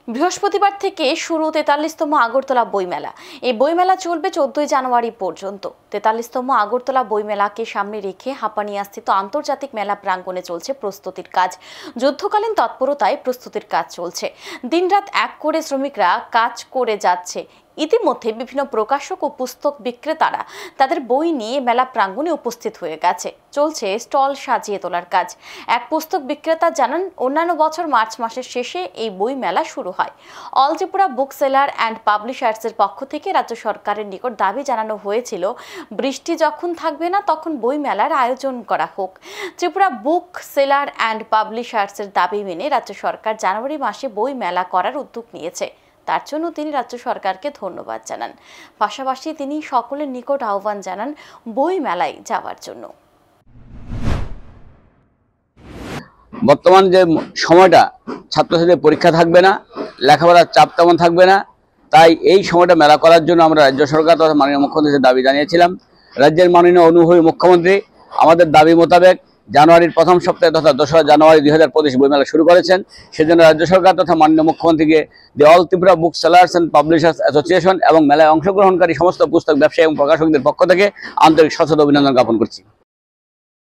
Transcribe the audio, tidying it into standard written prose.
বৃহস্পতিবার থেকে শুরু ৪৩তম আগরতলা বইমেলা। এই বইমেলা চলবে ১৪ই জানুয়ারি পর্যন্ত। ৪৩তম আগরতলা বইমেলাকে সামনে রেখে হাপানিয়াস্থিত আন্তর্জাতিক মেলা প্রাঙ্গণে চলছে প্রস্তুতির কাজ। যুদ্ধকালীন তৎপরতায় প্রস্তুতির কাজ চলছে। দিনরাত এক করে শ্রমিকরা কাজ করে যাচ্ছে। ইতিমধ্যে বিভিন্ন প্রকাশক ও পুস্তক বিক্রেতারা তাদের বই নিয়ে মেলা প্রাঙ্গণে উপস্থিত হয়ে গেছে। চলছে স্টল সাজিয়ে তোলার কাজ। এক পুস্তক বিক্রেতা জানান, অন্যান্য বছর মার্চ মাসের শেষে এই বই মেলা শুরু হয়। All Tripura book seller and পাবলিশার্সের পক্ষ থেকে রাজ্য সরকারের নিকট দাবি জানানো হয়েছিল, বৃষ্টি যখন থাকবে না তখন বই মেলার আয়োজন করা হোক। ত্রিপুরা বুক সেলার অ্যান্ড পাবলিশার্সের দাবি মেনে রাজ্য সরকার জানুয়ারি মাসে বই মেলা করার উদ্যোগ নিয়েছে। তার জন্য তিনি রাজ্য সরকারকে ধন্যবাদ জানান। পাশাপাশি তিনি সকলের নিকট আহ্বান জানান বই মেলায় যাওয়ার জন্য। বর্তমান যে সময়টা, ছাত্রছাত্রীদের পরীক্ষা থাকবে না, লেখাপড়ার চাপ তেমন থাকবে না, তাই এই সময়টা মেলা করার জন্য আমরা রাজ্য সরকার তথা মাননীয় মুখ্যমন্ত্রীর দাবি জানিয়েছিলাম। রাজ্যের মাননীয় অনুভবী মুখ্যমন্ত্রী আমাদের দাবি মোতাবেক জানুয়ারির প্রথম সপ্তাহে তথা ২রা জানুয়ারি ২০২৫ বইমেলা শুরু করেছেন। সেজন্য রাজ্য সরকার তথা মাননীয় মুখ্যমন্ত্রীকে the all Tripura book sellers and publishers association এবং মেলায় অংশগ্রহণকারী সমস্ত পুস্তক ব্যবসায়ী এবং প্রকাশকদের পক্ষ থেকে আন্তরিক সশ্রদ্ধ অভিনন্দন জ্ঞাপন করছি।